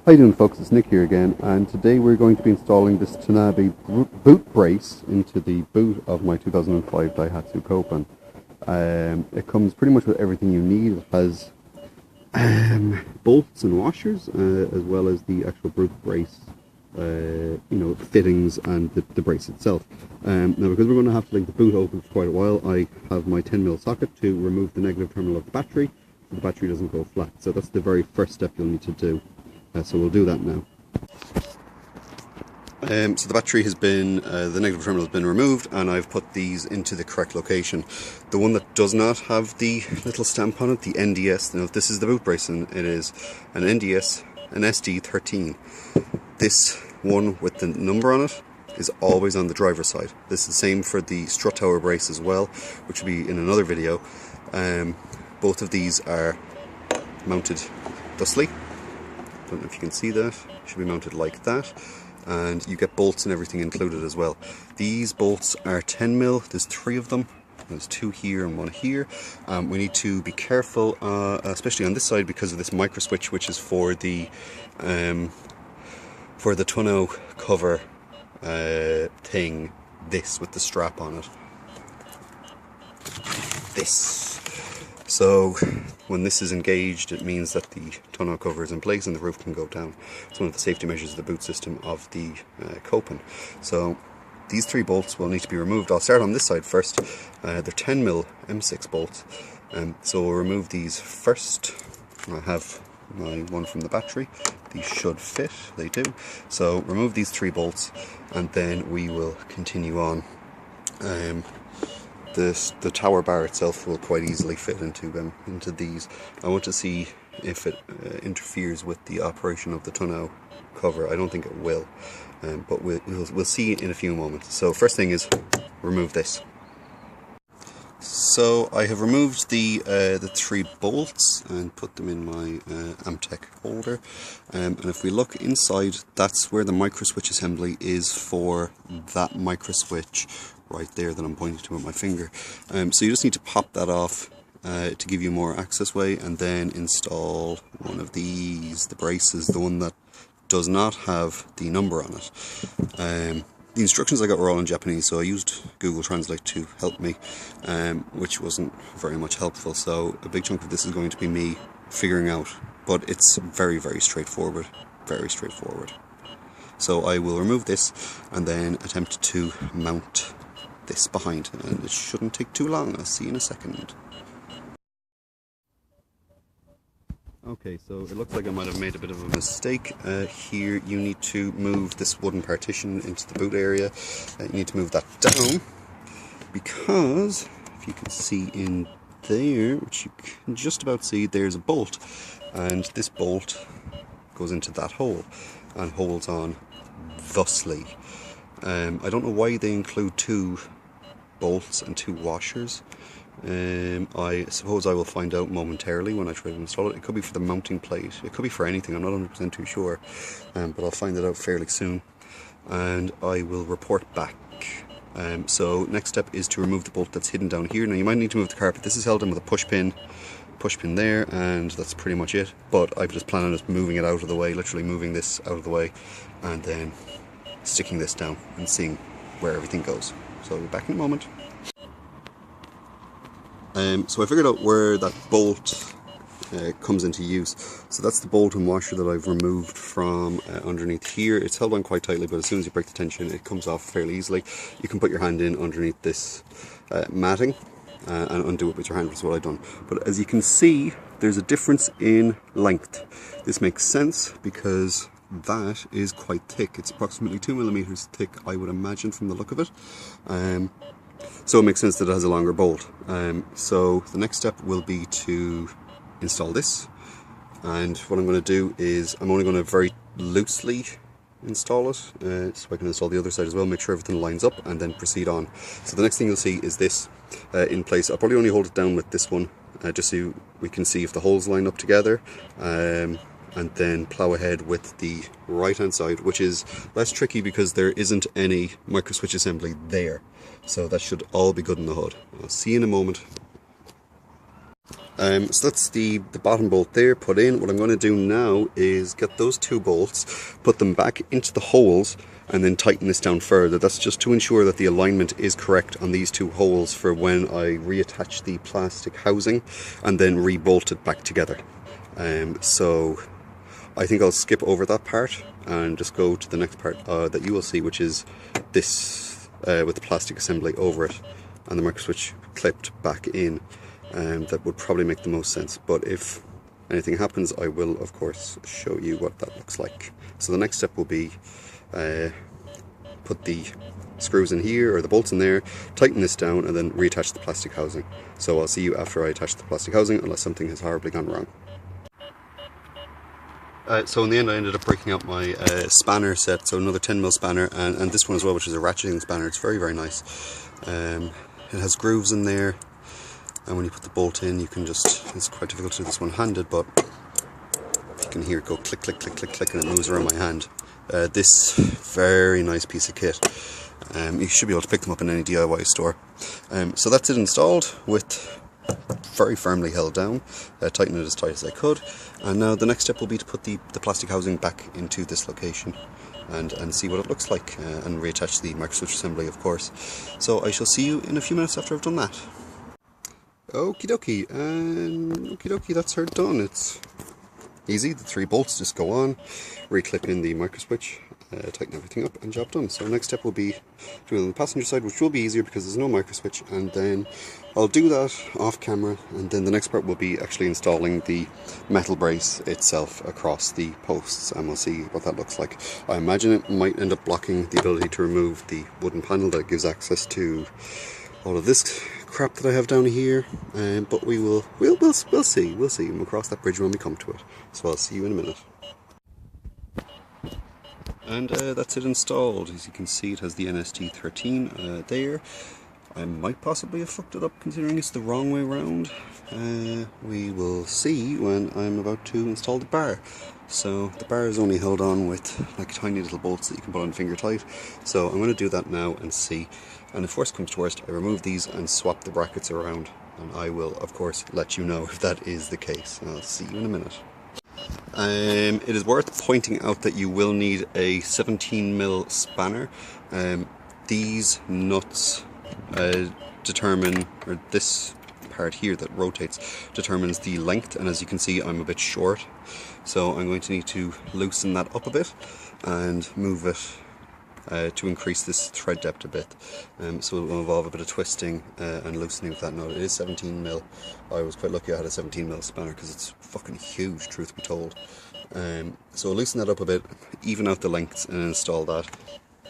How you doing, folks? It's Nick here again, and today we're going to be installing this Tanabe boot brace into the boot of my 2005 Daihatsu Copen. It comes pretty much with everything you need. It has bolts and washers, as well as the actual boot brace, fittings and the brace itself. Now, because we're going to have to leave the boot open for quite a while, I have my 10mm socket to remove the negative terminal of the battery, so the battery doesn't go flat. So that's the very first step you'll need to do. So we'll do that now. So the battery has been, the negative terminal has been removed, and I've put these into the correct location. The one that does not have the little stamp on it, the NDS, now this is the boot brace, and it is an NDS, an SD-13. This one with the number on it is always on the driver's side. This is the same for the strut tower brace as well, which will be in another video. Both of these are mounted thusly. Don't know if you can see that. It should be mounted like that, and you get bolts and everything included as well. These bolts are 10mm. There's 3 of them. There's 2 here and 1 here. We need to be careful, especially on this side, because of this micro switch, which is for the tonneau cover thing. This with the strap on it. This. So when this is engaged, it means that the tonneau cover is in place and the roof can go down. It's one of the safety measures of the boot system of the Copen. So these 3 bolts will need to be removed. I'll start on this side first. They're 10mm M6 bolts. So we'll remove these first. I have my one from the battery. These should fit, they do. So remove these 3 bolts, and then we will continue on. The tower bar itself will quite easily fit into these. I want to see if it interferes with the operation of the tonneau cover. I don't think it will, but we'll see in a few moments. So first thing is remove this. So I have removed the 3 bolts and put them in my Amtech holder, and if we look inside, that's where the micro switch assembly is for that micro switch right there that I'm pointing to with my finger. So you just need to pop that off to give you more access way, and then install one of these, the braces, the one that does not have the number on it. The instructions I got were all in Japanese, so I used Google Translate to help me, which wasn't very much helpful. So a big chunk of this is going to be me figuring out, but it's very, very straightforward. Very straightforward. So I will remove this and then attempt to mount this behind, and it shouldn't take too long. I'll see you in a second. Okay, so it looks like I might have made a bit of a mistake. Here you need to move this wooden partition into the boot area. You need to move that down, because if you can see in there, which you can just about see, there's a bolt, and this bolt goes into that hole and holds on thusly. I don't know why they include 2 bolts and 2 washers. I suppose I will find out momentarily when I try to install it. It could be for the mounting plate, it could be for anything, I'm not 100% too sure, but I'll find it out fairly soon and I will report back. So next step is to remove the bolt that's hidden down here. Now you might need to move the carpet. This is held in with a push pin there, and that's pretty much it, but I've just planned on just moving it out of the way, literally moving this out of the way, and then sticking this down and seeing where everything goes. So I'll be back in a moment. So I figured out where that bolt comes into use. So that's the bolt and washer that I've removed from underneath here. It's held on quite tightly, but as soon as you break the tension, it comes off fairly easily. You can put your hand in underneath this matting and undo it with your hand, which is what I've done. But as you can see, there's a difference in length. This makes sense because that is quite thick. It's approximately 2mm thick, I would imagine, from the look of it. So it makes sense that it has a longer bolt. So the next step will be to install this, and what I'm going to do is I'm only going to very loosely install it, so I can install the other side as well, make sure everything lines up, and then proceed on. So the next thing you'll see is this in place. I'll probably only hold it down with this one, just so we can see if the holes line up together, and then plow ahead with the right hand side, which is less tricky because there isn't any micro switch assembly there. So that should all be good in the hood. I'll see you in a moment. So that's the bottom bolt there put in. What I'm going to do now is get those 2 bolts, put them back into the holes, and then tighten this down further. That's just to ensure that the alignment is correct on these 2 holes for when I reattach the plastic housing and then re-bolt it back together. So I think I'll skip over that part and just go to the next part that you will see, which is this with the plastic assembly over it and the micro switch clipped back in. That would probably make the most sense, but if anything happens I will of course show you what that looks like. So the next step will be put the screws in here, or the bolts in there, tighten this down, and then reattach the plastic housing. So I'll see you after I attach the plastic housing, unless something has horribly gone wrong. So in the end I ended up breaking up my spanner set, so another 10mm spanner, and this one as well, which is a ratcheting spanner. It's very, very nice. It has grooves in there, and when you put the bolt in, you can just, it's quite difficult to do this one-handed, but you can hear it go click, click, click, click, click, and it moves around my hand. This very nice piece of kit. You should be able to pick them up in any DIY store. So that's it installed, with very firmly held down, tighten it as tight as I could, and now the next step will be to put the plastic housing back into this location and see what it looks like, and reattach the micro switch assembly, of course. So I shall see you in a few minutes after I've done that. Okie dokie, and okie dokie, that's her done. It's easy, the 3 bolts just go on, reclip in the micro switch, tighten everything up, and job done. So next step will be doing it on the passenger side, which will be easier because there's no micro switch, and then I'll do that off camera, and then the next part will be actually installing the metal brace itself across the posts, and we'll see what that looks like. I imagine it might end up blocking the ability to remove the wooden panel that gives access to all of this crap that I have down here, but we'll see, and we'll cross that bridge when we come to it. So I'll see you in a minute. And that's it installed. As you can see, it has the NSD-13 there. I might possibly have fucked it up considering it's the wrong way around. We will see when I'm about to install the bar. So the bar is only held on with like tiny little bolts that you can put on finger tight. So I'm going to do that now and see. And if worst comes to worst, I remove these and swap the brackets around. And I will, of course, let you know if that is the case. I'll see you in a minute. It is worth pointing out that you will need a 17mm spanner. These nuts determine, or this part here that rotates determines the length, and as you can see I'm a bit short, so I'm going to need to loosen that up a bit and move it to increase this thread depth a bit. So it will involve a bit of twisting and loosening of that nut. It is 17mm. I was quite lucky I had a 17mm spanner because it's fucking huge, truth be told. So I'll loosen that up a bit, even out the lengths, and install that.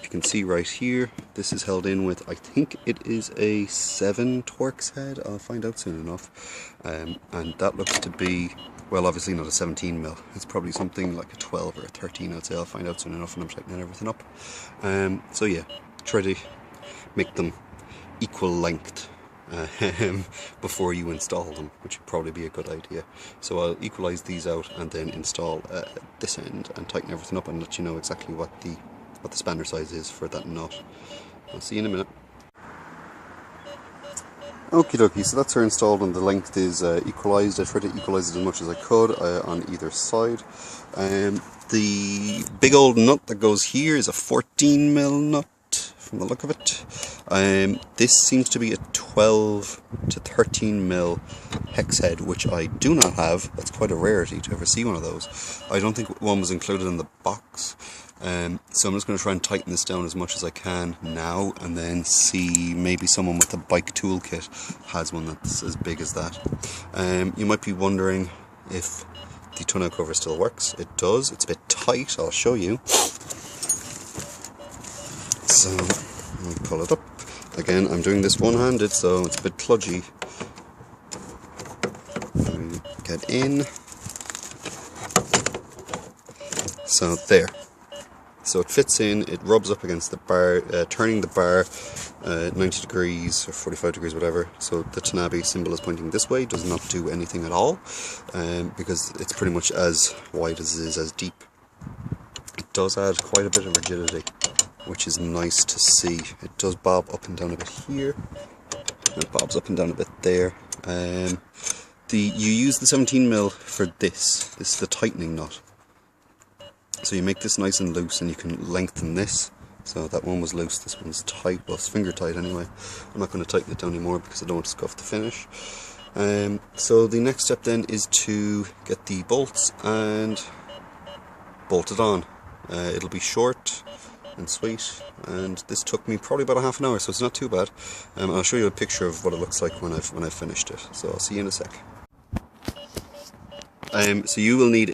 You can see right here, this is held in with, I think it is a 7 Torx head. I'll find out soon enough. And that looks to be, well, obviously not a 17mm. It's probably something like a 12 or a 13, I'd say. I'll find out soon enough when I'm tightening everything up. So yeah, try to make them equal length before you install them, which would probably be a good idea. So I'll equalize these out and then install this end and tighten everything up and let you know exactly what the spanner size is for that nut. I'll see you in a minute. Okie dokie, so that's her installed and the length is equalised. I tried to equalise it as much as I could on either side. The big old nut that goes here is a 14mm nut from the look of it. This seems to be a 12 to 13mm hex head, which I do not have. That's quite a rarity to ever see one of those. I don't think one was included in the box. So I'm just going to try and tighten this down as much as I can now, and then see maybe someone with a bike toolkit has one that's as big as that. You might be wondering if the tonneau cover still works. It does. It's a bit tight. I'll show you. So let me pull it up. Again, I'm doing this one-handed, so it's a bit kludgy. Let me get in. So there. So it fits in, it rubs up against the bar, turning the bar 90 degrees or 45 degrees, whatever. So the Tanabe symbol is pointing this way, does not do anything at all, because it's pretty much as wide as it is as deep. It does add quite a bit of rigidity, which is nice to see. It does bob up and down a bit here, and it bobs up and down a bit there. You use the 17mm for this. This is the tightening nut. So you make this nice and loose, and you can lengthen this. So that one was loose, this one's tight, well it's finger tight anyway. I'm not going to tighten it down anymore because I don't want to scuff the finish. So the next step then is to get the bolts and bolt it on. It'll be short and sweet, and this took me probably about a half an hour, so it's not too bad. I'll show you a picture of what it looks like when I've finished it. So I'll see you in a sec. So you will need